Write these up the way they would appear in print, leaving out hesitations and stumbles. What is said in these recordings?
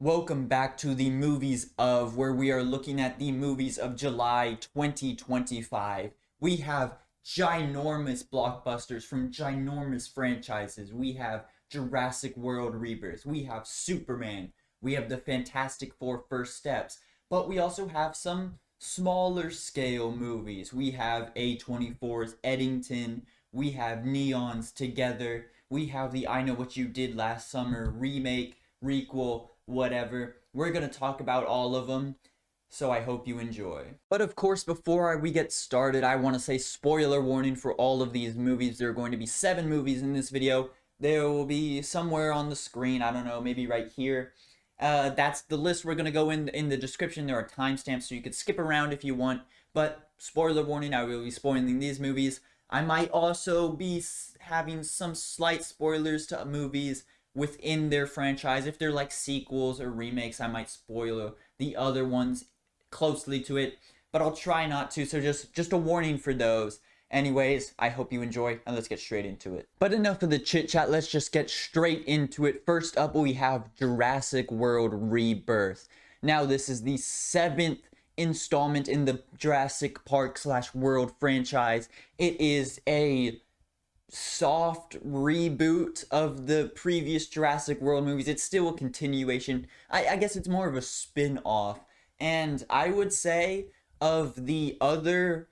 Welcome back to the movies of where we are looking at the movies of July 2025. We have ginormous blockbusters from ginormous franchises. We have Jurassic World Rebirth. We have Superman. We have the Fantastic Four First Steps. But we also have some smaller scale movies. We have A24's Eddington. We have Neon's Together. We have the I Know What You Did Last Summer remake, requel, whatever. We're going to talk about all of them, so I hope you enjoy. But of course, before we get started, I want to say spoiler warning for all of these movies. There are going to be 7 movies in this video. There will be somewhere on the screen, I don't know, maybe right here. That's the list we're going to go in the description. There are timestamps, so you could skip around if you want. But spoiler warning, I will be spoiling these movies. I might also be having some slight spoilers to movies within their franchise. If they're like sequels or remakes, I might spoil the other ones closely to it, but I'll try not to, so just a warning for those. Anyways, I hope you enjoy, and let's get straight into it. But enough of the chit chat, let's just get straight into it. First up, we have Jurassic World Rebirth. Now, this is the 7th installment in the Jurassic Park / World franchise. It is a soft reboot of the previous Jurassic World movies. It's still a continuation. I guess it's more of a spin-off. And I would say of the other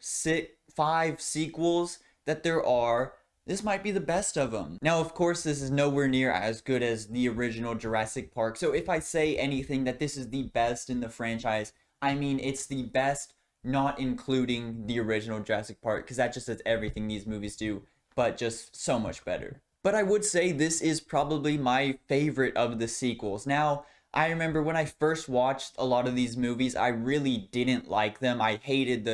5 sequels that there are, this might be the best of them. Now, of course, this is nowhere near as good as the original Jurassic Park. So if I say anything that this is the best in the franchise, I mean it's the best, not including the original Jurassic Park, because that just says everything these movies do, but just so much better. But I would say this is probably my favorite of the sequels. Now, I remember when I first watched a lot of these movies, I really didn't like them. I hated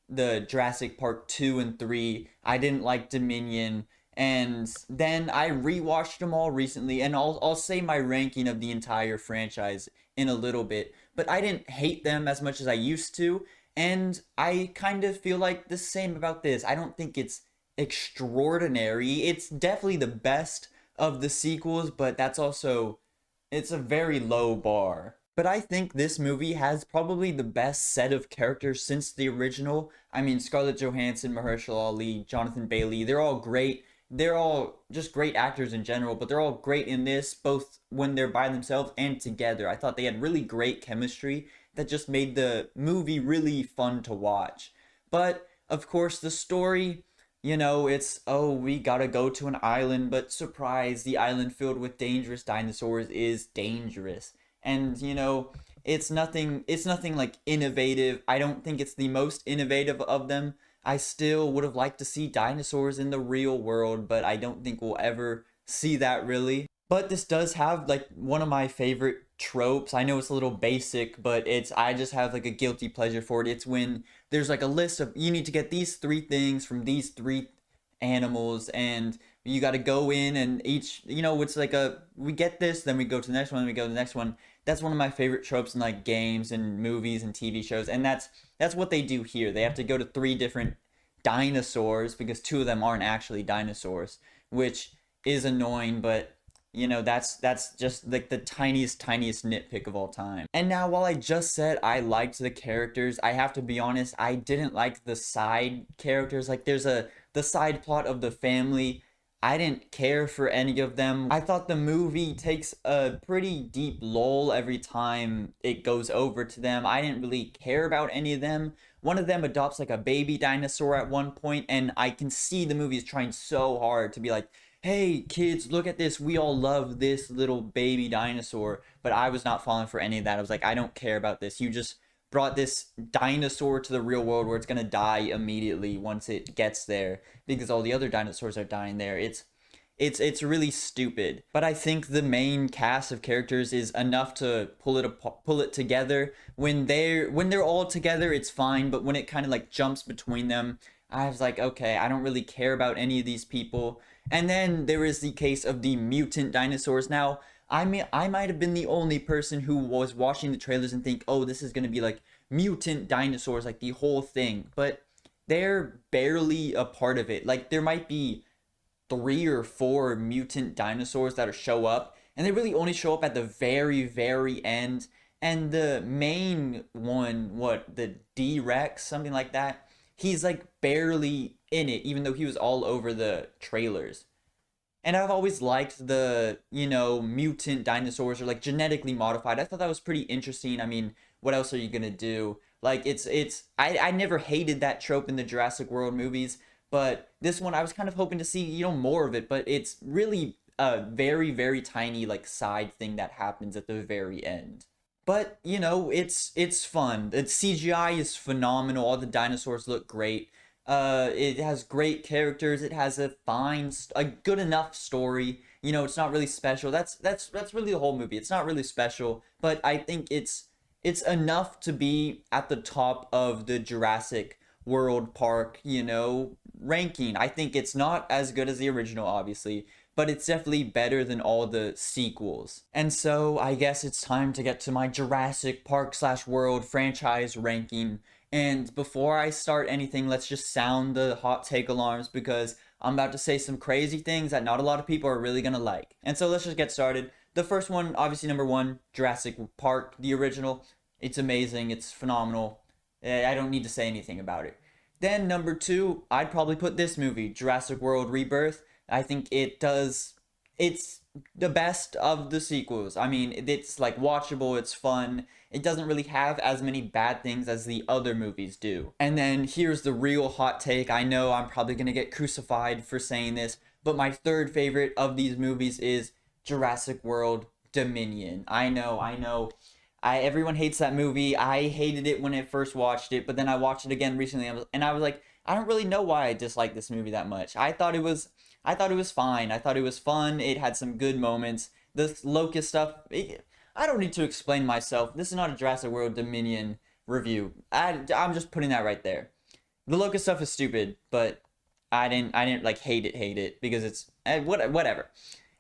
the Jurassic Park 2 and 3. I didn't like Dominion. And then I rewatched them all recently, and I'll say my ranking of the entire franchise in a little bit. But I didn't hate them as much as I used to, and I kind of feel like the same about this. I don't think it's extraordinary. It's definitely the best of the sequels, but it's a very low bar. But I think this movie has probably the best set of characters since the original. I mean, Scarlett Johansson, Mahershala Ali, Jonathan Bailey, they're all great. They're all just great actors in general, but they're all great in this, both when they're by themselves and together. I thought they had really great chemistry that just made the movie really fun to watch. But, of course, the story, it's, oh, we gotta go to an island, but surprise, the island filled with dangerous dinosaurs is dangerous. And, it's nothing like innovative. I don't think it's the most innovative of them. I still would have liked to see dinosaurs in the real world, but I don't think we'll ever see that really. But this does have like one of my favorite tropes. I know it's a little basic, but I just have like a guilty pleasure for it. It's when there's like a list of, you need to get these 3 things from these 3 animals, and you got to go in and each, it's like we get this, then we go to the next one, then we go to the next one. That's one of my favorite tropes in like games and movies and TV shows, and that's what they do here. They have to go to 3 different dinosaurs because 2 of them aren't actually dinosaurs, which is annoying, but that's just like the tiniest nitpick of all time. And now, while I just said I liked the characters, I have to be honest, I didn't like the side characters. Like there's the side plot of the family. I didn't care for any of them. I thought the movie takes a pretty deep lull every time it goes over to them. I didn't really care about any of them. One of them adopts like a baby dinosaur at one point, and I can see the movie is trying so hard to be like, hey kids, look at this, we all love this little baby dinosaur. But I was not falling for any of that. I was like, I don't care about this. You just brought this dinosaur to the real world where it's gonna die immediately once it gets there because all the other dinosaurs are dying there. It's really stupid. But I think the main cast of characters is enough to pull it together. When they're all together, it's fine, but when it kind of like jumps between them, I was like, okay, I don't really care about any of these people. And then there is the case of the mutant dinosaurs. Now, I might have been the only person who was watching the trailers and think, oh, this is going to be like mutant dinosaurs, like the whole thing. But they're barely a part of it. Like there might be 3 or 4 mutant dinosaurs that show up, and they really only show up at the very, very end. And the main one, what, the D-Rex, something like that, he's like barely in it, even though he was all over the trailers. And I've always liked the, mutant dinosaurs or like genetically modified. I thought that was pretty interesting. I mean, what else are you gonna do? Like I never hated that trope in the Jurassic World movies, but this one I was kind of hoping to see, more of it, but it's really a very, very tiny like side thing that happens at the very end. But, it's fun. The CGI is phenomenal. All the dinosaurs look great. It has great characters. It has a good enough story. It's not really special. That's really the whole movie. It's not really special, but I think it's enough to be at the top of the Jurassic World Park, ranking. I think it's not as good as the original, obviously, but it's definitely better than all the sequels. And so I guess it's time to get to my Jurassic Park / World franchise ranking. And before I start anything, let's just sound the hot take alarms, because I'm about to say some crazy things that not a lot of people are really gonna like. And so let's just get started. The first one, obviously number one, Jurassic Park, the original. It's amazing, it's phenomenal. I don't need to say anything about it. Then number two, I'd probably put this movie, Jurassic World Rebirth. I think it's the best of the sequels. I mean, it's like watchable, it's fun. It doesn't really have as many bad things as the other movies do. And then here's the real hot take. I know I'm probably gonna get crucified for saying this, but my third favorite of these movies is Jurassic World Dominion. I know. Everyone hates that movie. I hated it when I first watched it, but then I watched it again recently, and I was like, I don't really know why I dislike this movie that much. I thought it was fine. I thought it was fun. It had some good moments. The locust stuff, I don't need to explain myself. This is not a Jurassic World Dominion review. I'm just putting that right there. The locust stuff is stupid, but I didn't like hate it because it's whatever.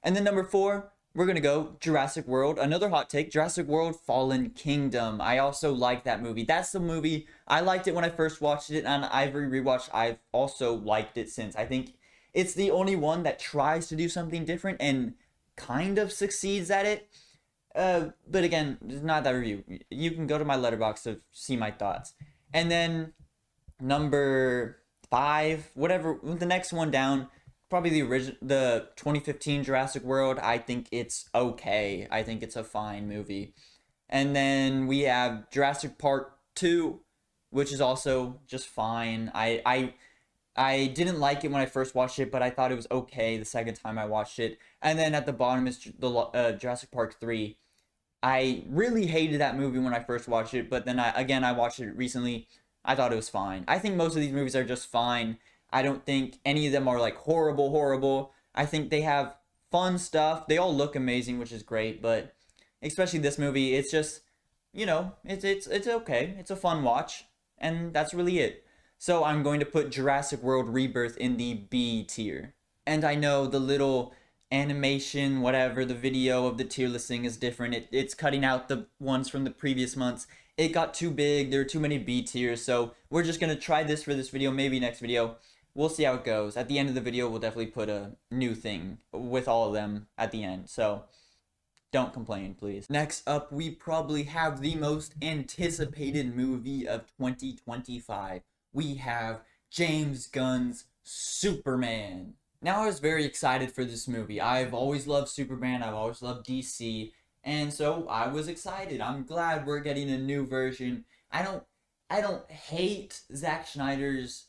And then number four, we're gonna go Jurassic World. Another hot take, Jurassic World Fallen Kingdom. I also like that movie. That's the movie. I liked it when I first watched it, and every rewatch I've also liked it since. I think it's the only one that tries to do something different and kind of succeeds at it. But again, it's not that review. You can go to my letterbox to see my thoughts. And then number five, whatever, the next one down, probably the 2015 Jurassic World. I think it's okay. I think it's a fine movie. And then we have Jurassic Park 2, which is also just fine. I didn't like it when I first watched it, but I thought it was okay the second time I watched it. And then at the bottom is the Jurassic Park 3. I really hated that movie when I first watched it, but then I watched it recently. I thought it was fine. I think most of these movies are just fine. I don't think any of them are like horrible. I think they have fun stuff. They all look amazing, which is great, but especially this movie, it's just, it's okay. It's a fun watch, and that's really it. So I'm going to put Jurassic World Rebirth in the B tier. And I know the little animation, whatever, the video of the tier listing is different. It's cutting out the ones from the previous months. It got too big. There are too many B tiers. So we're just going to try this for this video, maybe next video. We'll see how it goes. At the end of the video, we'll definitely put a new thing with all of them at the end. So don't complain, please. Next up, we probably have the most anticipated movie of 2025. We have James Gunn's Superman. Now, I was very excited for this movie. I've always loved Superman. I've always loved DC. And so I was excited. I'm glad we're getting a new version. I don't hate Zack Snyder's,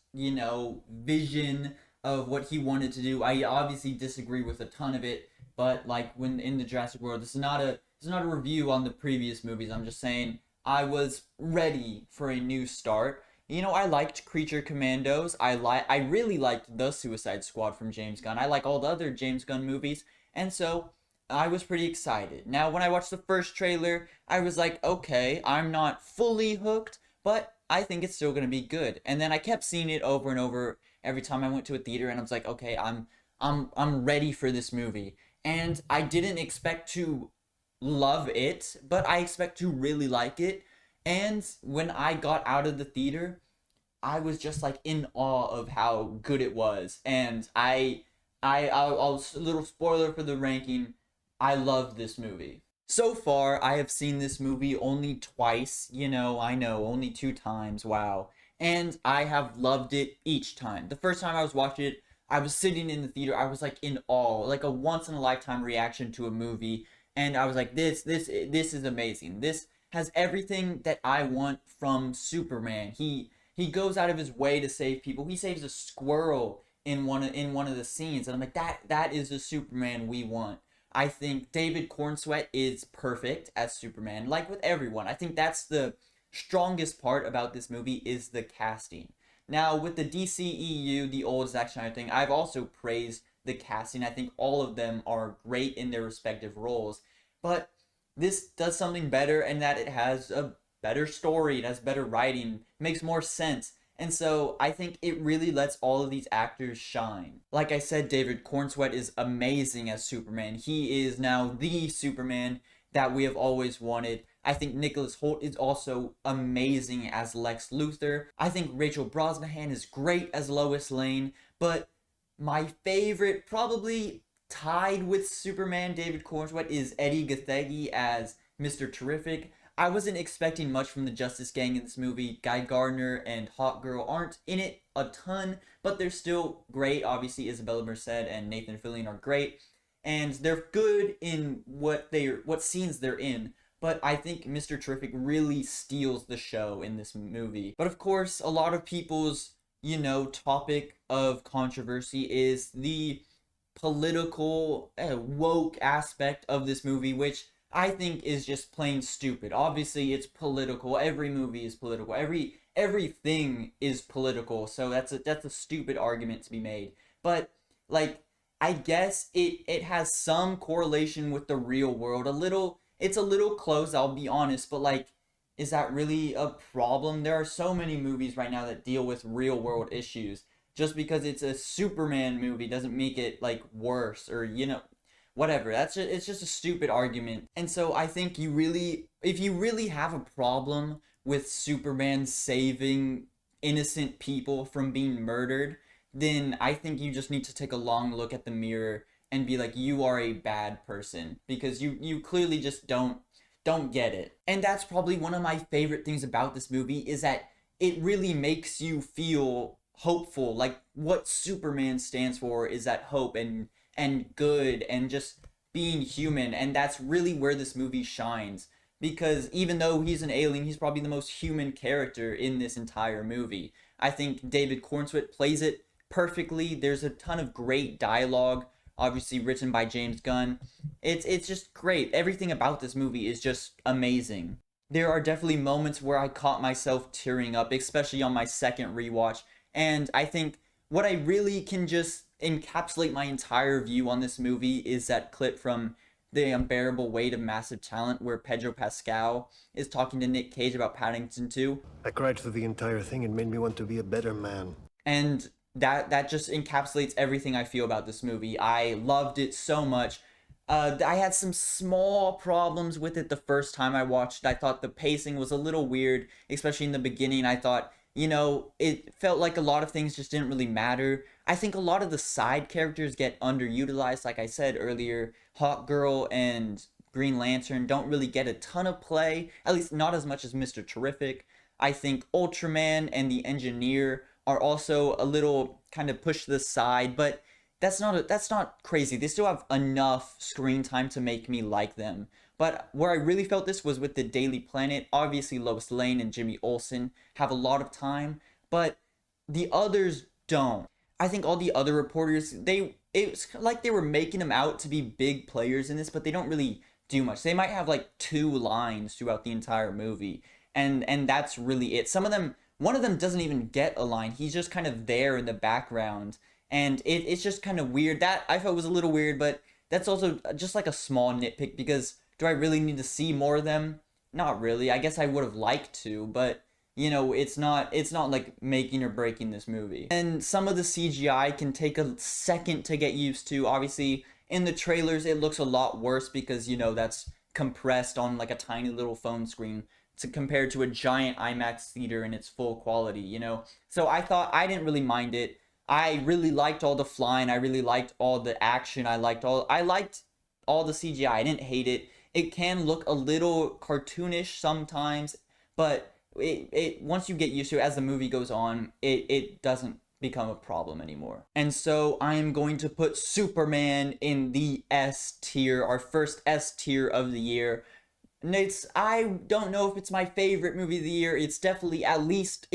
vision of what he wanted to do. I obviously disagree with a ton of it, but like when in the Jurassic World, this is not a review on the previous movies. I'm just saying I was ready for a new start. I liked Creature Commandos. I really liked The Suicide Squad from James Gunn. I like all the other James Gunn movies, and so I was pretty excited. Now, when I watched the first trailer, I was like, okay, I'm not fully hooked, but I think it's still gonna be good. And then I kept seeing it over and over every time I went to a theater, and I was like, okay, I'm ready for this movie. And I didn't expect to love it, but I expect to really like it. And when I got out of the theater, I was just like in awe of how good it was. And I'll a little spoiler for the ranking. I love this movie. So far, I have seen this movie only twice. I know, only 2 times. Wow. And I have loved it each time. The first time I was watching it, I was sitting in the theater. I was like in awe, like a once in a lifetime reaction to a movie. And I was like, this is amazing. This has everything that I want from Superman. He goes out of his way to save people. He saves a squirrel in one of the scenes, and I'm like, that is the Superman we want. I think David Cornsweet is perfect as Superman, like with everyone. I think that's the strongest part about this movie is the casting. Now, with the DCEU, the old Zack Snyder thing, I've also praised the casting. I think all of them are great in their respective roles. But this does something better in that it has a better story, it has better writing, makes more sense. And so I think it really lets all of these actors shine. Like I said, David Cornsweet is amazing as Superman. He is now the Superman that we have always wanted. I think Nicholas Hoult is also amazing as Lex Luthor. I think Rachel Brosnahan is great as Lois Lane. But my favorite, probably tied with Superman David Cornsweet, is Eddie Gathegi as Mr. Terrific. I wasn't expecting much from the Justice Gang in this movie. Guy Gardner and Hawkgirl aren't in it a ton, but they're still great. Obviously, Isabella Merced and Nathan Fillion are great, and they're good in what scenes they're in. But I think Mr. Terrific really steals the show in this movie. But of course, a lot of people's, topic of controversy is the political, woke aspect of this movie, which I think is just plain stupid. Obviously, it's political. Every movie is political. Everything is political. So that's a stupid argument to be made. But like, I guess it has some correlation with the real world. It's a little close, I'll be honest, but like, is that really a problem? There are so many movies right now that deal with real world issues. Just because it's a Superman movie doesn't make it like worse, or whatever. It's just a stupid argument. And so I think if you really have a problem with Superman saving innocent people from being murdered, then I think you just need to take a long look at the mirror and be like, you are a bad person, because you clearly just don't get it. And that's probably one of my favorite things about this movie, is that it really makes you feel hopeful. Like, what Superman stands for is that hope and good and just being human. And that's really where this movie shines, because even though he's an alien, he's probably the most human character in this entire movie. I think David Cornsweet plays it perfectly. There's a ton of great dialogue, obviously written by James Gunn. It's just great. Everything about this movie is just amazing. There are definitely moments where I caught myself tearing up, especially on my second rewatch. And I think what I really can just encapsulate my entire view on this movie is that clip from The Unbearable Weight of Massive Talent, where Pedro Pascal is talking to Nick Cage about Paddington 2. I cried through the entire thing and made me want to be a better man. And that just encapsulates everything I feel about this movie. I loved it so much. I had some small problems with it the first time I watched it. I thought the pacing was a little weird, especially in the beginning. I thought, it felt like a lot of things just didn't really matter. I think a lot of the side characters get underutilized. Like I said earlier, Hawkgirl and Green Lantern don't really get a ton of play, at least not as much as Mr. Terrific. I think Ultraman and the Engineer are also a little kind of pushed to the side, but that's not crazy. They still have enough screen time to make me like them. But where I really felt this was with the Daily Planet. Obviously, Lois Lane and Jimmy Olsen have a lot of time, but the others don't. I think all the other reporters, it's like they were making them out to be big players in this, but they don't really do much. They might have like 2 lines throughout the entire movie, and that's really it. One of them doesn't even get a line. He's just kind of there in the background, and it's just kind of weird. That I felt was a little weird, but that's also just like a small nitpick, because do I really need to see more of them? Not really. I guess I would have liked to, but it's not like making or breaking this movie. And some of the CGI can take a second to get used to. Obviously, in the trailers, it looks a lot worse because, that's compressed on like a tiny little phone screen compared to a giant IMAX theater in its full quality, So I didn't really mind it. I really liked all the flying. I really liked all the action. I liked all the CGI. I didn't hate it. It can look a little cartoonish sometimes, but it once you get used to it as the movie goes on, it doesn't become a problem anymore. And so I am going to put Superman in the S tier, our first S tier of the year. And I don't know if it's my favorite movie of the year. It's definitely at least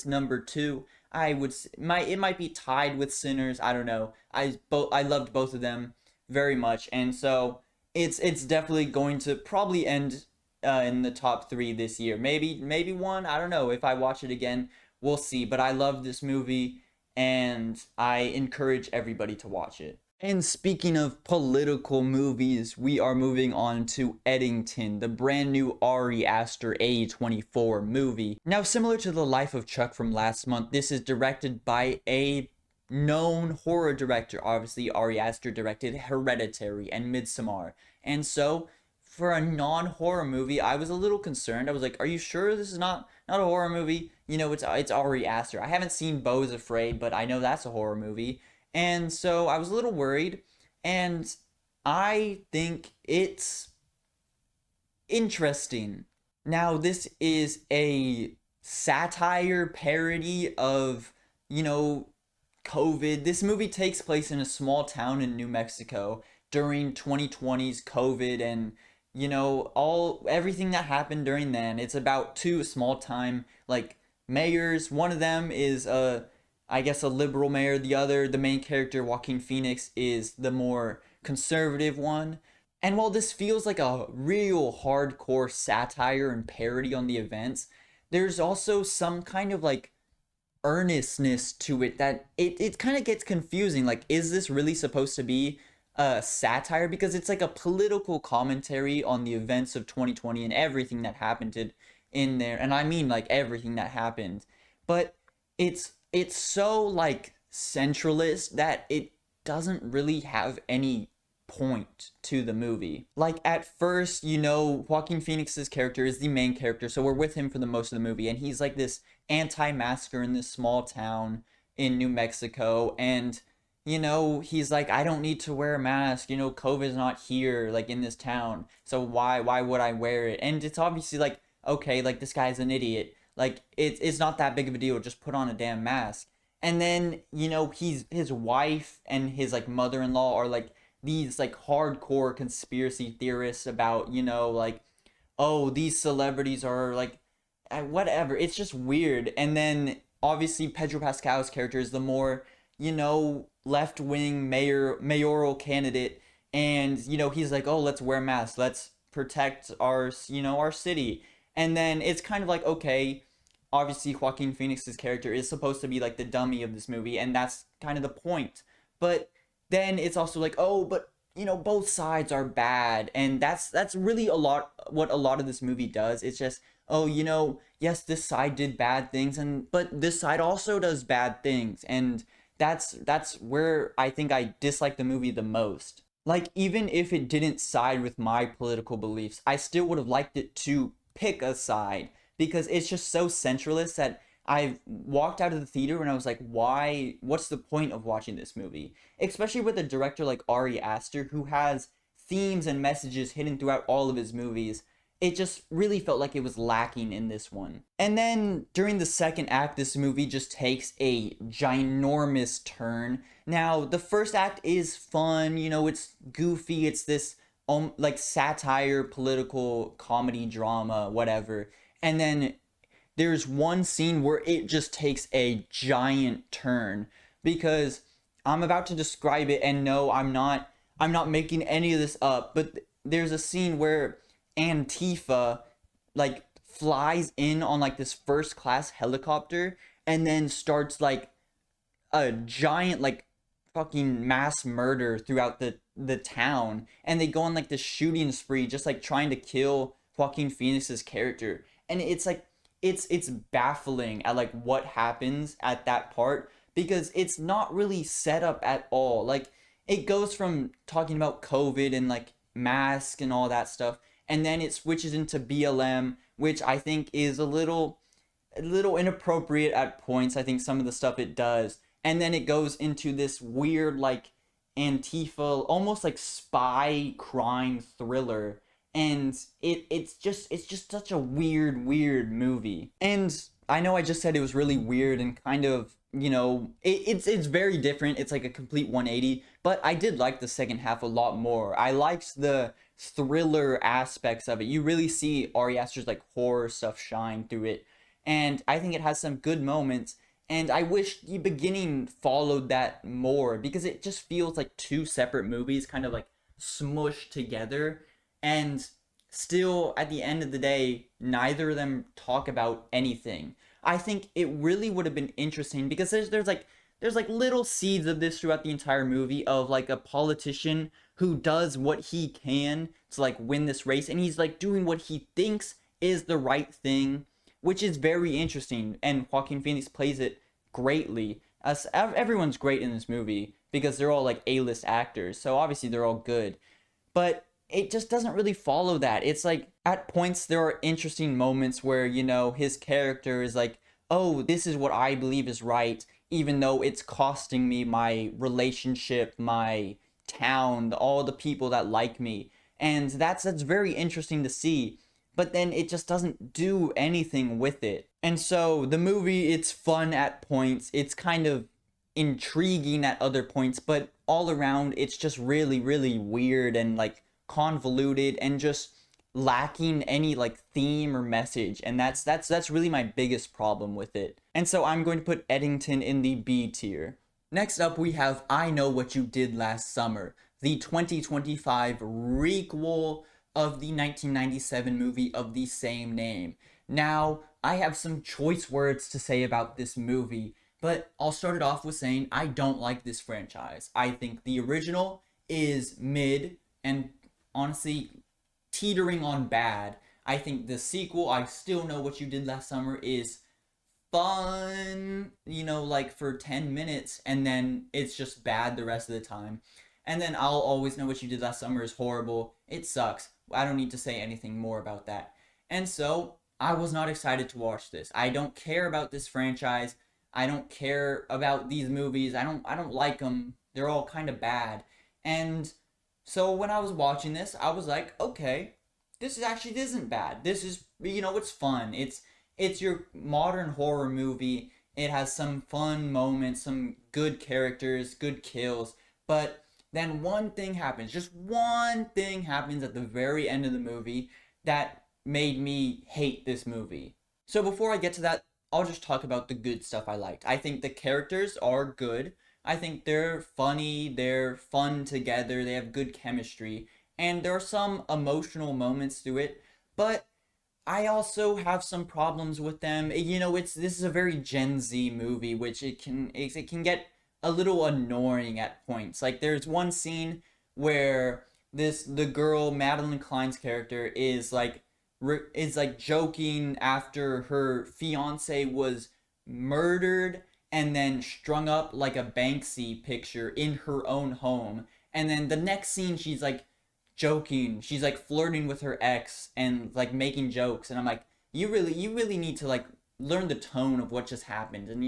number 2. It might be tied with Sinners. I don't know. I loved both of them very much, and so it's definitely going to probably end in the top 3 this year. Maybe 1. I don't know. If I watch it again, we'll see. But I love this movie, and I encourage everybody to watch it. And speaking of political movies, we are moving on to Eddington, the brand new Ari Aster A24 movie. Now, similar to The Life of Chuck from last month, this is directed by a known horror director. Obviously, Ari Aster directed Hereditary and Midsommar. And so, for a non-horror movie, I was a little concerned. I was like, are you sure this is not a horror movie? You know, it's Ari Aster. I haven't seen Beau's Afraid, but I know that's a horror movie. And so I was a little worried, and I think it's interesting. Now, this is a satire parody of, COVID. This movie takes place in a small town in New Mexico during 2020's COVID and, everything that happened during then. It's about 2 small time, mayors. One of them is I guess a liberal mayor. The main character, Joaquin Phoenix, is the more conservative one. And while this feels like a real hardcore satire and parody on the events, there's also some kind of earnestness to it that it kind of gets confusing. Is this really supposed to be a satire? Because it's like a political commentary on the events of 2020 and everything that happened in there. And I mean everything that happened. But it's so centralist that it doesn't really have any point to the movie. At first, Joaquin Phoenix's character is the main character, so we're with him for the most of the movie, and he's this anti-masker in this small town in New Mexico, and he's I don't need to wear a mask, COVID's not here in this town, so why would I wear it? And it's obviously okay, this guy's an idiot. It's not that big of a deal. Just put on a damn mask. And then, his wife and his, mother-in-law are, these, hardcore conspiracy theorists about, oh, these celebrities are, whatever. It's just weird. And then, obviously, Pedro Pascal's character is the more, left-wing mayoral candidate. And, he's oh, let's wear masks. Let's protect our city. And then it's kind of okay, obviously Joaquin Phoenix's character is supposed to be the dummy of this movie, and that's kind of the point. But then it's also oh, but both sides are bad, and that's really what a lot of this movie does. It's just, oh, yes, this side did bad things, but this side also does bad things, and that's where I think I dislike the movie the most. Even if it didn't side with my political beliefs, I still would have liked it to pick a side, because it's just so centralist that I walked out of the theater and I was why? What's the point of watching this movie? Especially with a director like Ari Aster, who has themes and messages hidden throughout all of his movies. It just really felt like it was lacking in this one. And then during the second act, this movie just takes a ginormous turn. Now, the first act is fun, it's goofy, it's this satire, political comedy, drama, whatever. And then there's one scene where it just takes a giant turn, because I'm about to describe it, and no, I'm not making any of this up, but there's a scene where Antifa flies in on this first class helicopter and then starts a giant fucking mass murder throughout the town, and they go on this shooting spree, just trying to kill Joaquin Phoenix's character. And it's it's baffling at what happens at that part, because it's not really set up at all. It goes from talking about COVID and masks and all that stuff, and then it switches into BLM, which I think is a little inappropriate at points. I think some of the stuff it does, and then it goes into this weird Antifa, almost like spy crime thriller. And it's just such a weird movie. And I know I just said it was really weird and kind of, it's very different. It's like a complete 180, but I did like the second half a lot more. I liked the thriller aspects of it. You really see Ari Aster's like horror stuff shine through it. And I think it has some good moments. And I wish the beginning followed that more because it just feels like two separate movies kind of like smushed together. And still, at the end of the day, neither of them talk about anything. I think it really would have been interesting because there's like little seeds of this throughout the entire movie of like a politician who does what he can to like win this race, and he's like doing what he thinks is the right thing, which is very interesting. And Joaquin Phoenix plays it greatly. As everyone's great in this movie because they're all like A-list actors, so obviously they're all good. But it just doesn't really follow that. It's like at points there are interesting moments where, his character is like, oh, this is what I believe is right, even though it's costing me my relationship, my town, all the people that like me. And that's very interesting to see. But then it just doesn't do anything with it. And so the movie, it's fun at points. It's kind of intriguing at other points, but all around it's just really weird and like convoluted and just lacking any like theme or message, and that's really my biggest problem with it. And so I'm going to put Eddington in the B tier. Next up we have I Know What You Did Last Summer, the 2025 requel of the 1997 movie of the same name. Now, I have some choice words to say about this movie, but I'll start it off with saying I don't like this franchise. I think the original is mid and honestly teetering on bad. I think the sequel, I Still Know What You Did Last Summer, is fun, like for 10 minutes, and then it's just bad the rest of the time. And then I'll Always Know What You Did Last Summer is horrible. It sucks. I don't need to say anything more about that. And so I was not excited to watch this. I don't care about this franchise. I don't care about these movies. I don't like them. They're all kind of bad. And so when I was watching this, I was like, okay, this isn't bad. This is, it's fun. It's your modern horror movie. It has some fun moments, some good characters, good kills. But then one thing happens. Just one thing happens at the very end of the movie that made me hate this movie. So before I get to that, I'll just talk about the good stuff I liked. I think the characters are good. I think they're funny, they're fun together, they have good chemistry, and there are some emotional moments to it, but I also have some problems with them. This is a very Gen Z movie, which it can get a little annoying at points. Like there's one scene where the girl Madeline Klein's character is like joking after her fiance was murdered and then strung up like a Banksy picture in her own home. And then the next scene, she's like joking. She's like flirting with her ex and like making jokes. And I'm like, you really need to like learn the tone of what just happened. And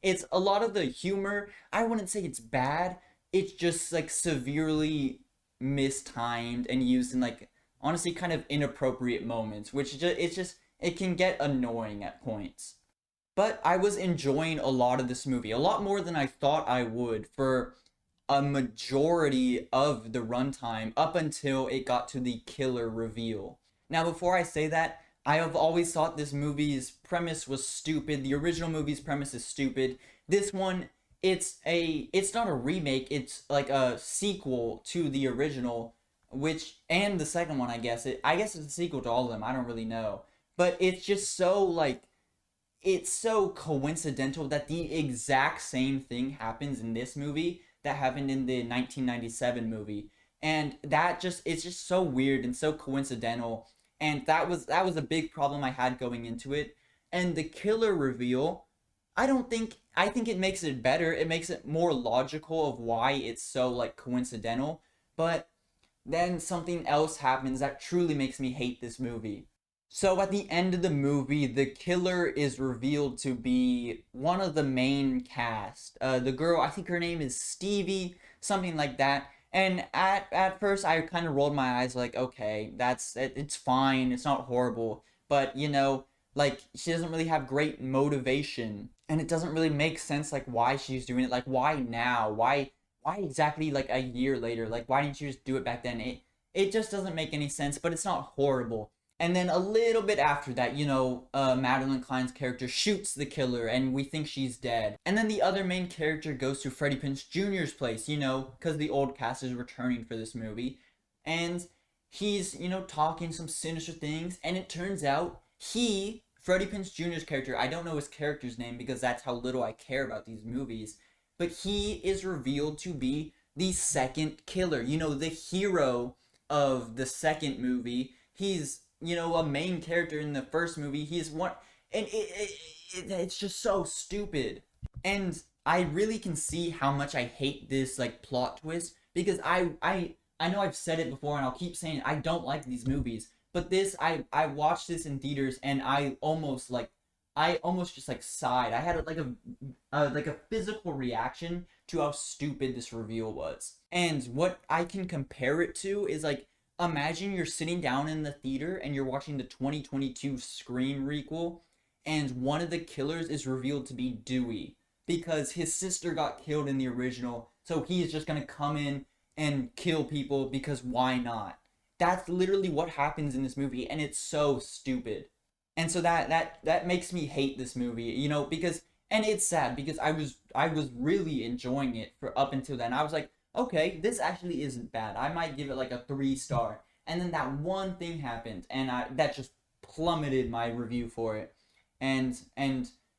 it's a lot of the humor. I wouldn't say it's bad. It's just like severely mistimed and used in like honestly kind of inappropriate moments, which it can get annoying at points. But I was enjoying a lot of this movie, a lot more than I thought I would for a majority of the runtime up until it got to the killer reveal. Now, before I say that, I have always thought this movie's premise was stupid. The original movie's premise is stupid. This one, it's not a remake, it's like a sequel to the original, and the second one, I guess it's a sequel to all of them. I don't really know. But it's just so it's so coincidental that the exact same thing happens in this movie that happened in the 1997 movie. And it's just so weird and so coincidental. And that was a big problem I had going into it. And the killer reveal, I think it makes it better. It makes it more logical of why it's so like coincidental. But then something else happens that truly makes me hate this movie. So at the end of the movie, the killer is revealed to be one of the main cast. The girl, I think her name is Stevie, something like that. And at first, I kind of rolled my eyes, like, okay, it's fine, it's not horrible, but like she doesn't really have great motivation, and it doesn't really make sense, like why she's doing it, like why now, why exactly like a year later, like why didn't you just do it back then? It just doesn't make any sense, but it's not horrible. And then a little bit after that, Madeline Klein's character shoots the killer and we think she's dead. And then the other main character goes to Freddie Prinze Jr.'s place, because the old cast is returning for this movie. And he's, talking some sinister things. And it turns out Freddie Prinze Jr.'s character, I don't know his character's name because that's how little I care about these movies, but he is revealed to be the second killer. The hero of the second movie. He's a main character in the first movie. He's one, and it's just so stupid. And I really can see how much I hate this like plot twist, because I know I've said it before and I'll keep saying it, I don't like these movies. But this, I watched this in theaters and I almost just like sighed. I had like a physical reaction to how stupid this reveal was. And what I can compare it to is like, imagine you're sitting down in the theater and you're watching the 2022 Scream requel, and one of the killers is revealed to be Dewey because his sister got killed in the original, so he's just gonna come in and kill people because why not? That's literally what happens in this movie, and it's so stupid. And so that makes me hate this movie, because, and it's sad because I was really enjoying it for up until then. I was like, okay, this actually isn't bad. I might give it like a 3-star. And then that one thing happened, and that just plummeted my review for it. And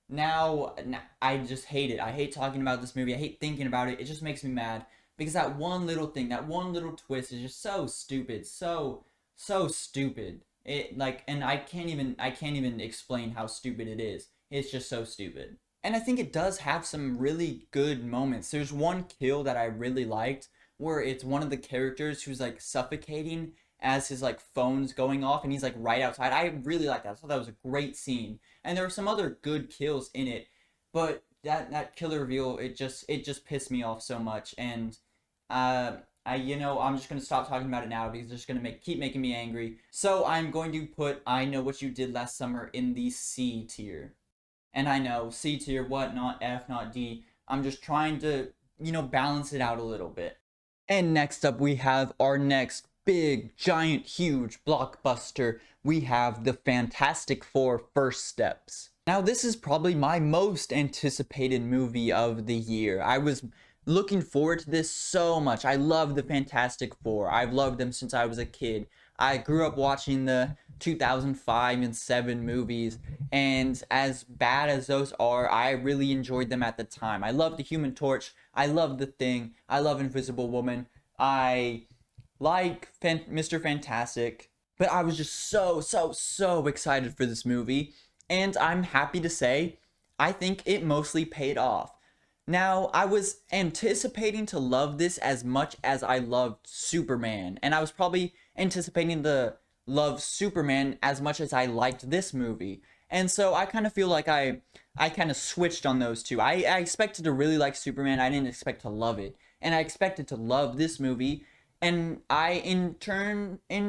now I just hate it. I hate talking about this movie. I hate thinking about it. It just makes me mad because that one little thing, that one little twist is just so stupid, so stupid. And I can't even explain how stupid it is. It's just so stupid. And I think it does have some really good moments. There's one kill that I really liked where it's one of the characters who's like suffocating as his like phone's going off and he's like right outside. I really liked that. I thought that was a great scene. And there were some other good kills in it, but that killer reveal, it just pissed me off so much. And I'm just gonna stop talking about it now because it's just gonna keep making me angry. So I'm going to put I Know What You Did Last Summer in the C tier. And I know, C tier, what, not F, not D. I'm just trying to, balance it out a little bit. And next up, we have our next big, giant, huge blockbuster. We have the Fantastic Four: First Steps. Now, this is probably my most anticipated movie of the year. I was looking forward to this so much. I love the Fantastic Four. I've loved them since I was a kid. I grew up watching the 2005 and 7 movies, and as bad as those are, I really enjoyed them at the time. I love the Human Torch, I love the Thing, I love Invisible Woman, I like Mr. Fantastic, but I was just so excited for this movie, and I'm happy to say I think it mostly paid off. Now, I was anticipating to love this as much as I loved Superman, and I was probably anticipating to love Superman as much as I liked this movie. And so I kind of feel like I kind of switched on those two. I expected to really like Superman. I didn't expect to love it. And I expected to love this movie. And in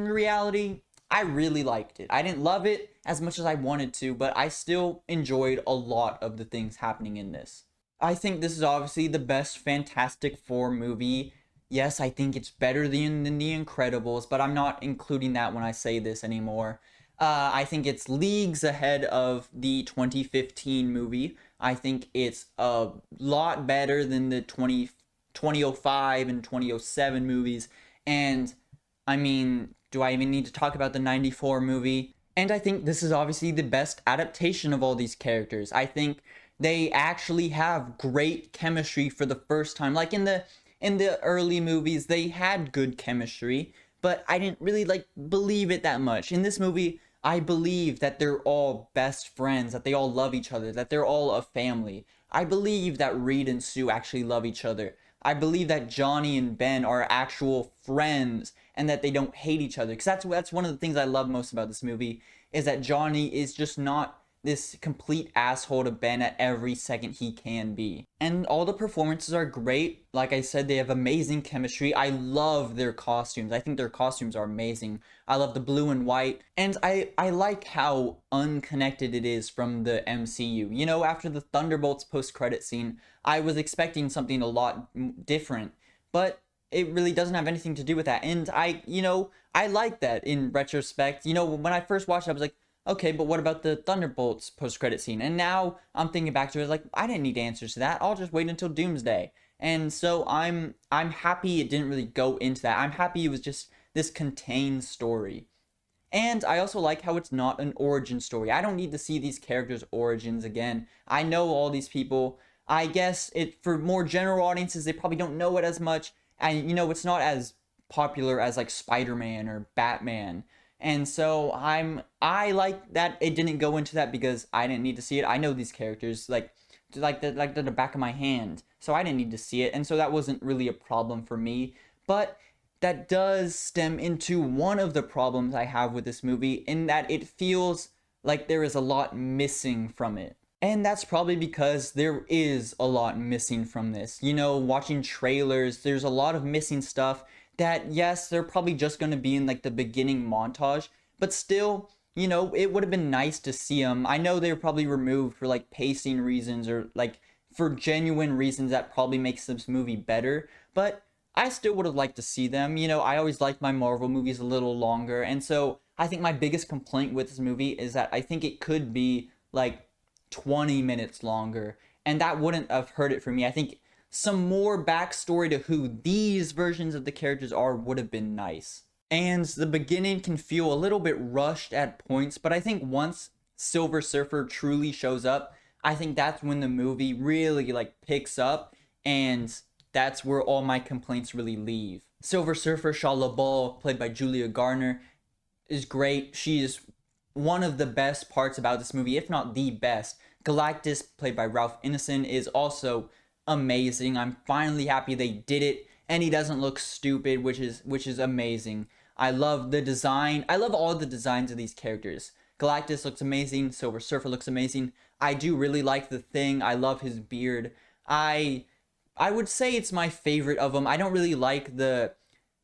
reality, I really liked it. I didn't love it as much as I wanted to, but I still enjoyed a lot of the things happening in this. I think this is obviously the best Fantastic Four movie. Yes, I think it's better than The Incredibles, but I'm not including that when I say this anymore. I think it's leagues ahead of the 2015 movie. I think it's a lot better than the 2005 and 2007 movies. And, I mean, do I even need to talk about the 94 movie? And I think this is obviously the best adaptation of all these characters. I think they actually have great chemistry for the first time. Like in the early movies, they had good chemistry, but I didn't really believe it that much. In this movie, I believe that they're all best friends, that they all love each other, that they're all a family. I believe that Reed and Sue actually love each other. I believe that Johnny and Ben are actual friends and that they don't hate each other. Because that's one of the things I love most about this movie, is that Johnny is just not this complete asshole to Ben at every second he can be. And all the performances are great. Like I said, they have amazing chemistry. I love their costumes. I think their costumes are amazing. I love the blue and white. And I like how unconnected it is from the MCU. You know, after the Thunderbolts post-credit scene, I was expecting something a lot different. But it really doesn't have anything to do with that. And I like that in retrospect. You know, when I first watched it, I was like, okay, but what about the Thunderbolts post-credit scene? And now I'm thinking back to it, like, I didn't need answers to that. I'll just wait until Doomsday. And so I'm happy it didn't really go into that. I'm happy it was just this contained story. And I also like how it's not an origin story. I don't need to see these characters' origins again. I know all these people. I guess for more general audiences, they probably don't know it as much. And, it's not as popular as, like, Spider-Man or Batman. And so I like that it didn't go into that because I didn't need to see it. I know these characters like the back of my hand. So I didn't need to see it. And so that wasn't really a problem for me. But that does stem into one of the problems I have with this movie, in that it feels like there is a lot missing from it. And that's probably because there is a lot missing from this. Watching trailers, there's a lot of missing stuff that, yes, they're probably just going to be in like the beginning montage, but still, it would have been nice to see them. I know they were probably removed for like pacing reasons or like for genuine reasons that probably makes this movie better, but I still would have liked to see them. I always liked my Marvel movies a little longer, and so I think my biggest complaint with this movie is that I think it could be like 20 minutes longer, and that wouldn't have hurt it for me. I think some more backstory to who these versions of the characters are would have been nice. And the beginning can feel a little bit rushed at points, but I think once Silver Surfer truly shows up, I think that's when the movie really like picks up, and that's where all my complaints really leave. Silver Surfer Shia LaBeouf, played by Julia Garner, is great. She is one of the best parts about this movie, if not the best. Galactus, played by Ralph Ineson, is also amazing. I'm finally happy they did it, and he doesn't look stupid, which is amazing. I love the design. I love all the designs of these characters. Galactus looks amazing. Silver Surfer looks amazing. I do really like the Thing. I love his beard. I would say it's my favorite of them. I don't really like the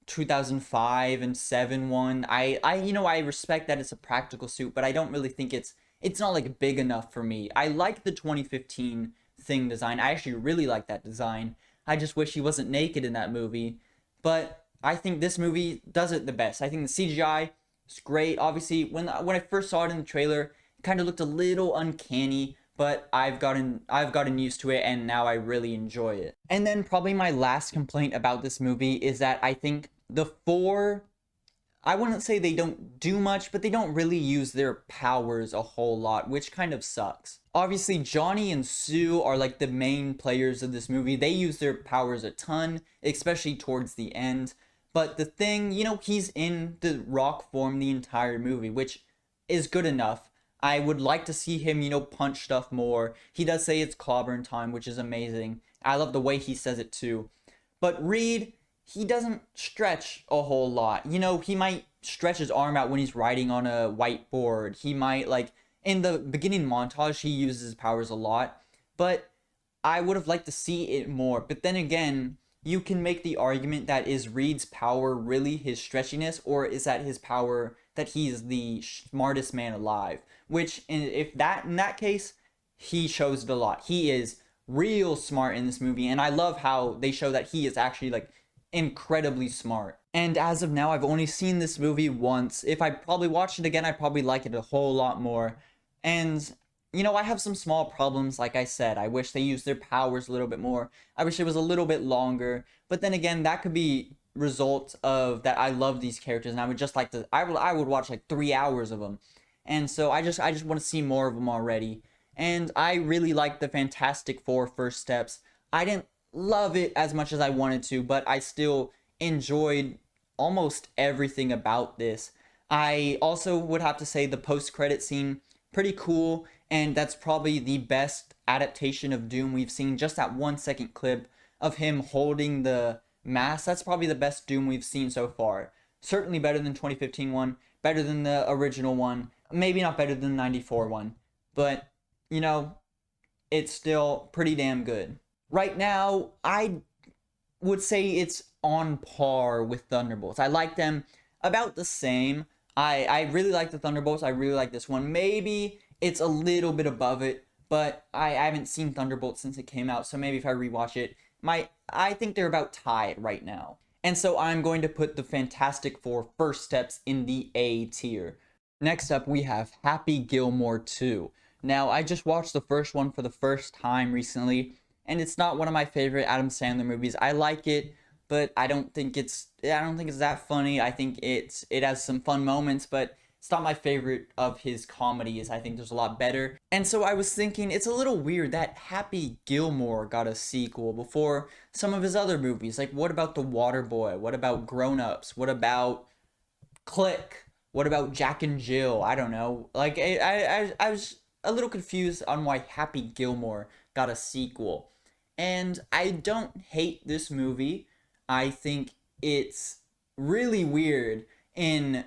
2005 and 7 one. I respect that it's a practical suit, but I don't really think it's not like big enough for me. I like the 2015 Thing design. I actually really like that design. I just wish he wasn't naked in that movie. But I think this movie does it the best. I think the CGI is great. Obviously, when I first saw it in the trailer, it kind of looked a little uncanny, but I've gotten used to it, and now I really enjoy it. And then probably my last complaint about this movie is that I think the four, I wouldn't say they don't do much, but they don't really use their powers a whole lot, which kind of sucks. Obviously, Johnny and Sue are like the main players of this movie. They use their powers a ton, especially towards the end. But the Thing, he's in the rock form the entire movie, which is good enough. I would like to see him, punch stuff more. He does say it's clobbering time, which is amazing. I love the way he says it too. But Reed, he doesn't stretch a whole lot. He might stretch his arm out when he's writing on a whiteboard. He might, like, in the beginning montage, he uses his powers a lot. But I would have liked to see it more. But then again, you can make the argument that is Reed's power really his stretchiness, or is that his power that he's the smartest man alive? Which, in that case, he shows it a lot. He is real smart in this movie, and I love how they show that he is actually, like, incredibly smart. And as of now, I've only seen this movie once. If I probably watched it again, I'd probably like it a whole lot more. And, I have some small problems, like I said. I wish they used their powers a little bit more. I wish it was a little bit longer. But then again, that could be result of that I love these characters, and I would just like to, I would watch like 3 hours of them. And so I just want to see more of them already. And I really like the Fantastic Four First Steps. I didn't love it as much as I wanted to, but I still enjoyed almost everything about this. I also would have to say the post-credit scene, pretty cool, and that's probably the best adaptation of Doom we've seen. Just that 1 second clip of him holding the mask, that's probably the best Doom we've seen so far. Certainly better than 2015 one, better than the original one, maybe not better than the 94 one. but you know, it's still pretty damn good. Right now, I would say it's on par with Thunderbolts. I like them about the same. I really like the Thunderbolts. I really like this one. Maybe it's a little bit above it, but I haven't seen Thunderbolts since it came out, so maybe if I rewatch it, I think they're about tied right now. And so I'm going to put the Fantastic Four First Steps in the A tier. Next up, we have Happy Gilmore 2. Now, I just watched the first one for the first time recently, and it's not one of my favorite Adam Sandler movies. I like it, but I don't think it's that funny. I think it has some fun moments, but it's not my favorite of his comedies. I think there's a lot better. And so I was thinking it's a little weird that Happy Gilmore got a sequel before some of his other movies. Like, what about The Waterboy? What about Grown Ups? What about Click? What about Jack and Jill? I don't know. Like, I was a little confused on why Happy Gilmore got a sequel. And I don't hate this movie. I think it's really weird in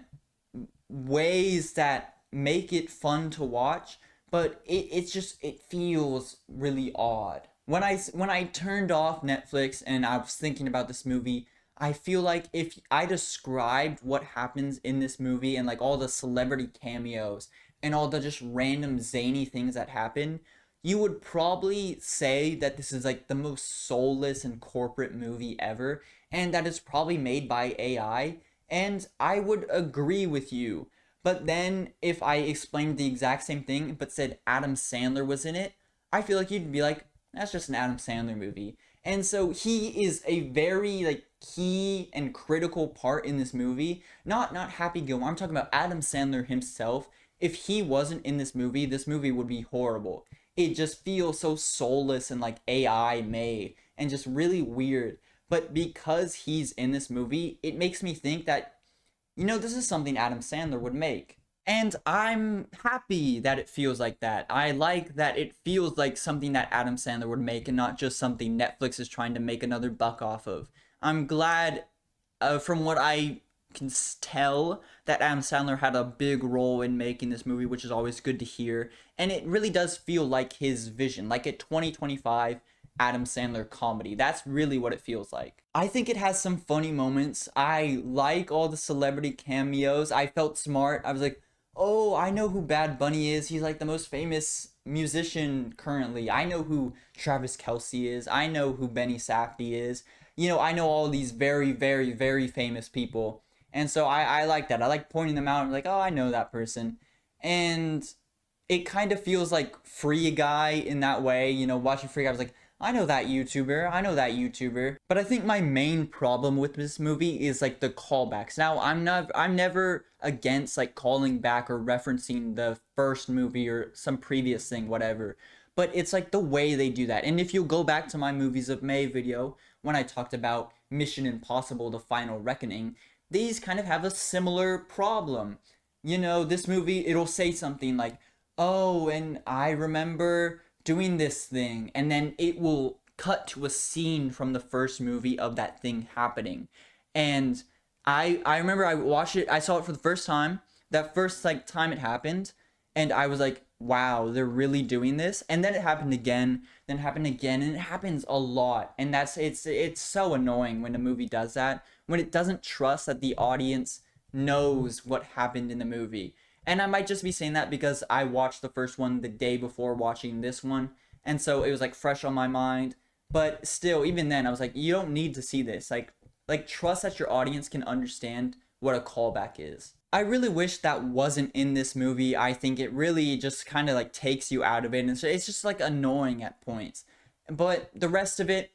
ways that make it fun to watch, but it feels really odd. When I turned off Netflix and I was thinking about this movie, I feel like if I described what happens in this movie and like all the celebrity cameos and all the just random zany things that happen, you would probably say that this is like the most soulless and corporate movie ever, and that it's probably made by AI. And I would agree with you. But then if I explained the exact same thing but said Adam Sandler was in it, I feel like you'd be like, that's just an Adam Sandler movie. And so he is a very like key and critical part in this movie. Not Happy Gilmore. I'm talking about Adam Sandler himself. If he wasn't in this movie would be horrible. It just feels so soulless and like AI made and just really weird. But because he's in this movie, it makes me think that, this is something Adam Sandler would make. And I'm happy that it feels like that. I like that it feels like something that Adam Sandler would make and not just something Netflix is trying to make another buck off of. I'm glad, from what I can tell, that Adam Sandler had a big role in making this movie, which is always good to hear. And it really does feel like his vision, like a 2025 Adam Sandler comedy. That's really what it feels like. I think it has some funny moments. I like all the celebrity cameos. I felt smart. I was like, oh, I know who Bad Bunny is. He's like the most famous musician currently. I know who Travis Kelce is. I know who Benny Safdie is. I know all these very, very, very famous people. And so I like that. I like pointing them out. I'm like, oh, I know that person. And it kind of feels like Free Guy in that way. Watching Free Guy, I was like, I know that YouTuber. I know that YouTuber. But I think my main problem with this movie is like the callbacks. Now, I'm never against like calling back or referencing the first movie or some previous thing, whatever. But it's like the way they do that. And if you go back to my Movies of May video, when I talked about Mission Impossible: The Final Reckoning, these kind of have a similar problem. This movie, it'll say something like, oh, and I remember doing this thing, and then it will cut to a scene from the first movie of that thing happening. And I remember I watched it, I saw it for the first time, that first like time it happened, and I was like, wow, they're really doing this. And then it happened again, then it happened again, and it happens a lot. And it's so annoying when a movie does that, when it doesn't trust that the audience knows what happened in the movie. And I might just be saying that because I watched the first one the day before watching this one, and so it was like fresh on my mind. But still, even then, I was like, you don't need to see this. Like trust that your audience can understand what a callback is. I really wish that wasn't in this movie. I think it really just kind of like takes you out of it, and so it's just like annoying at points. But the rest of it,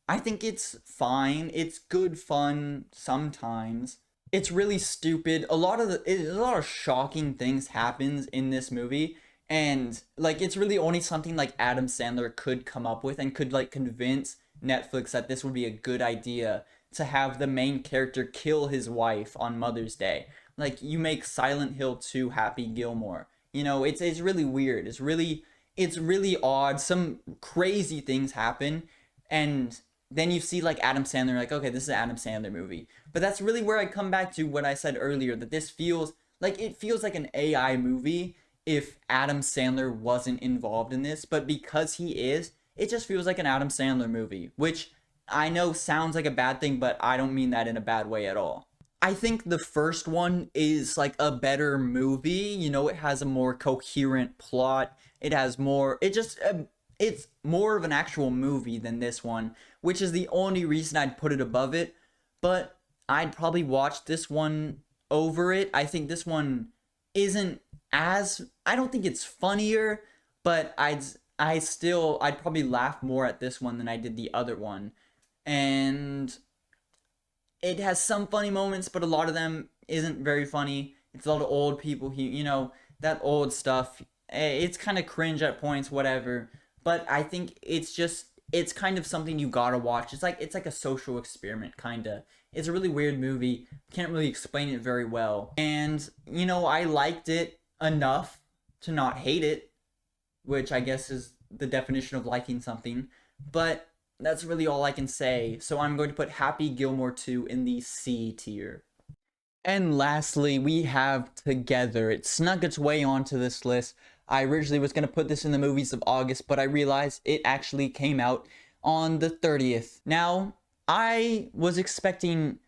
I think it's fine. It's good fun sometimes. It's really stupid. A lot of shocking things happens in this movie, and like it's really only something like Adam Sandler could come up with and could like convince Netflix that this would be a good idea to have the main character kill his wife on Mother's Day. Like, you make Silent Hill 2 Happy Gilmore. It's really weird. It's really odd. Some crazy things happen, and then you see like Adam Sandler, like, okay, this is an Adam Sandler movie. But that's really where I come back to what I said earlier, that this feels like an AI movie, if Adam Sandler wasn't involved in this, but because he is, it just feels like an Adam Sandler movie, which I know sounds like a bad thing, but I don't mean that in a bad way at all. I think the first one is like a better movie. You know, it has a more coherent plot. It has more, it's more of an actual movie than this one, which is the only reason I'd put it above it. But I'd probably watch this one over it. I think this one isn't as, I don't think it's funnier, but I'd probably laugh more at this one than I did the other one. And it has some funny moments, but a lot of them isn't very funny. It's a lot of old people, that old stuff. It's kind of cringe at points, whatever. But I think it's kind of something you gotta watch. It's like a social experiment, kinda. It's a really weird movie. Can't really explain it very well. And, I liked it enough to not hate it, which I guess is the definition of liking something. But that's really all I can say. So I'm going to put Happy Gilmore 2 in the C tier. And lastly, we have Together. It snuck its way onto this list. I originally was going to put this in the movies of August, but I realized it actually came out on the 30th. Now, I was expecting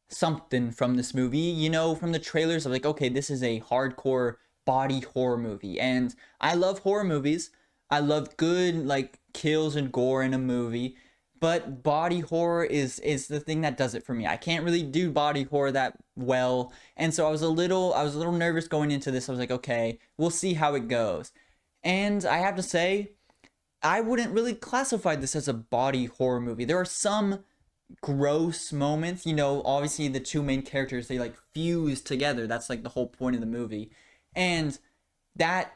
something from this movie. From the trailers, I was like, okay, this is a hardcore body horror movie. And I love horror movies. I love good, like, kills and gore in a movie. But body horror is the thing that does it for me. I can't really do body horror that well. And so I was a little nervous going into this. I was like, okay, we'll see how it goes. And I have to say, I wouldn't really classify this as a body horror movie. There are some gross moments, obviously the two main characters, they like fuse together. That's like the whole point of the movie. And that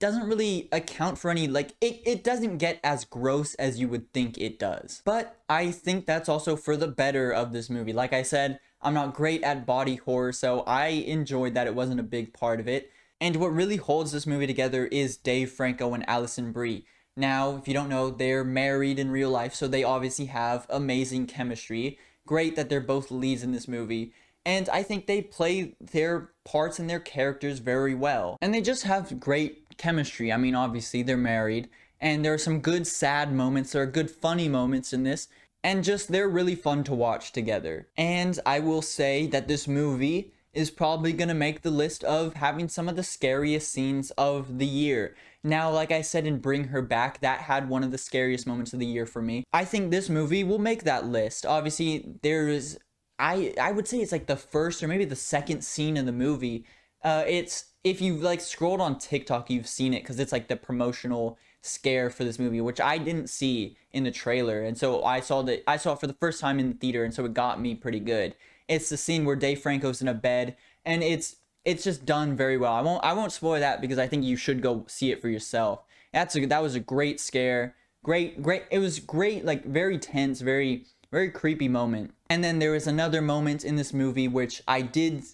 doesn't really account for any, like, it doesn't get as gross as you would think it does. But I think that's also for the better of this movie. Like I said, I'm not great at body horror, so I enjoyed that it wasn't a big part of it. And what really holds this movie together is Dave Franco and Alison Brie. Now, if you don't know, they're married in real life, so they obviously have amazing chemistry. Great that they're both leads in this movie. And I think they play their parts and their characters very well. And they just have great chemistry. I mean, obviously, they're married. And there are some good sad moments. There are good funny moments in this. And just, they're really fun to watch together. And I will say that this movie is probably going to make the list of having some of the scariest scenes of the year. Now, like I said in Bring Her Back, that had one of the scariest moments of the year for me. I think this movie will make that list. Obviously, there's, I would say it's like the first or maybe the second scene in the movie. It's, if you've like scrolled on TikTok, you've seen it because it's like the promotional scare for this movie, which I didn't see in the trailer. And so I saw it for the first time in the theater, and so it got me pretty good. It's the scene where Dave Franco's in a bed, and it's just done very well. I won't spoil that because I think you should go see it for yourself. That was a great scare. Great. It was great, like very tense, very creepy moment. And then there was another moment in this movie which I did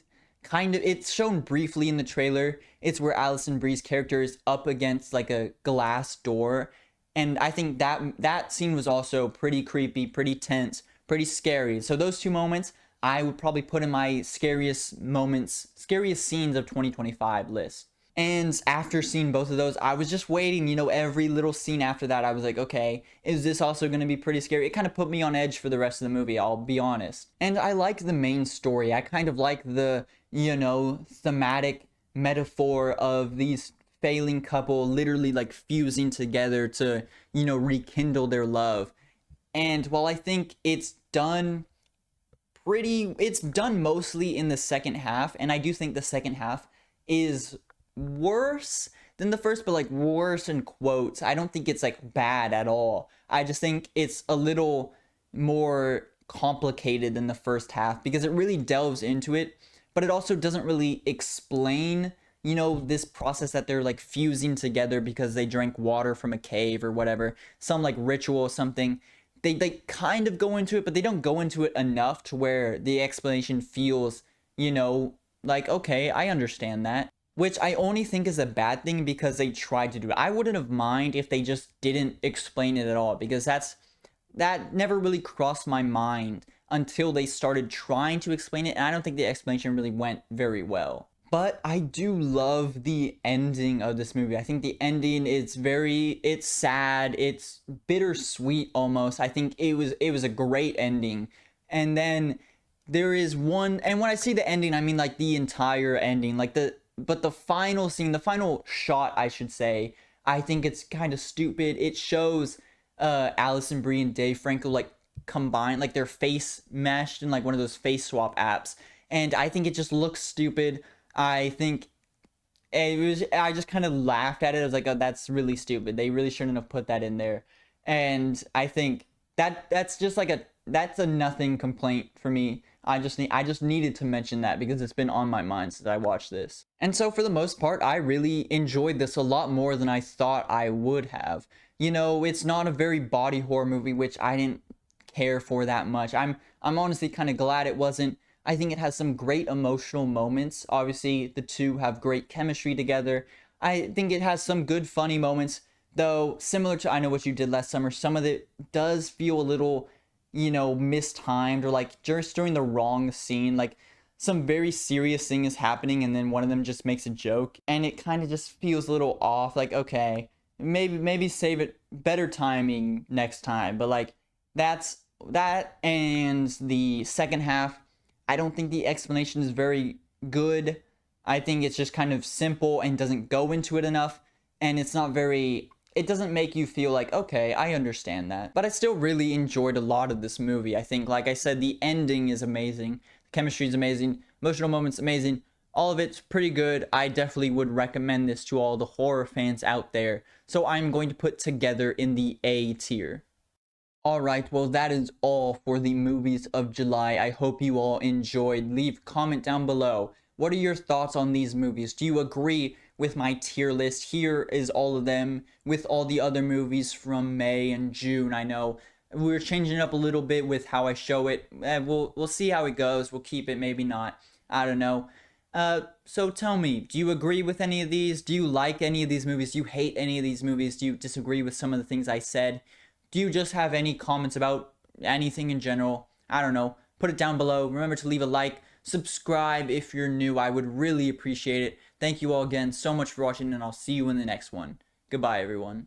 it's shown briefly in the trailer. It's where Alison Brie's character is up against like a glass door. And I think that scene was also pretty creepy, pretty tense, pretty scary. So those two moments I would probably put in my scariest scenes of 2025 list. And after seeing both of those, I was just waiting, every little scene after that, I was like, okay, is this also going to be pretty scary? It kind of put me on edge for the rest of the movie, I'll be honest. And I like the main story. I kind of like the, thematic metaphor of these failing couple literally like fusing together to, rekindle their love. And while I think it's done mostly in the second half, and I do think the second half is worse than the first, but like worse in quotes. I don't think it's like bad at all. I just think it's a little more complicated than the first half because it really delves into it, but it also doesn't really explain, this process that they're like fusing together because they drank water from a cave or whatever, some like ritual or something. They kind of go into it, but they don't go into it enough to where the explanation feels, like, okay, I understand that. Which I only think is a bad thing because they tried to do it. I wouldn't have minded if they just didn't explain it at all, because that never really crossed my mind until they started trying to explain it, and I don't think the explanation really went very well. But I do love the ending of this movie. I think the ending is it's sad, it's bittersweet almost. I think it was a great ending. And then there is one, and when I say the ending, I mean like the entire ending, like the final scene, the final shot, I should say. I think it's kind of stupid. It shows Allison Brie and Dave Franco like combined, like their face meshed in like one of those face swap apps, and I think it just looks stupid. I think I just kind of laughed at it. I was like, oh, that's really stupid. They really shouldn't have put that in there. And I think that's just like that's a nothing complaint for me. I just needed to mention that because it's been on my mind since I watched this. And so for the most part, I really enjoyed this a lot more than I thought I would have. You know, it's not a very body horror movie, which I didn't care for that much. I'm honestly kind of glad it wasn't. I think it has some great emotional moments. Obviously, the two have great chemistry together. I think it has some good funny moments, though similar to I Know What You Did Last Summer, some of it does feel a little, you know, mistimed or like just during the wrong scene. Like some very serious thing is happening and then one of them just makes a joke and it kind of just feels a little off. Like, okay, maybe save it, better timing next time. But like that's that. And the second half, I don't think the explanation is very good. I think it's just kind of simple and doesn't go into it enough. And it's not very, it doesn't make you feel like, okay, I understand that. But I still really enjoyed a lot of this movie. I think, like I said, the ending is amazing. The chemistry is amazing. Emotional moments amazing. All of it's pretty good. I definitely would recommend this to all the horror fans out there. So I'm going to put Together in the A tier. Alright, well that is all for the movies of July. I hope you all enjoyed. Leave a comment down below. What are your thoughts on these movies? Do you agree with my tier list? Here is all of them with all the other movies from May and June. I know we're changing it up a little bit with how I show it. We'll see how it goes. We'll keep it, maybe not. I don't know. So tell me, do you agree with any of these? Do you like any of these movies? Do you hate any of these movies? Do you disagree with some of the things I said? Do you just have any comments about anything in general? I don't know. Put it down below. Remember to leave a like. Subscribe if you're new. I would really appreciate it. Thank you all again so much for watching, and I'll see you in the next one. Goodbye, everyone.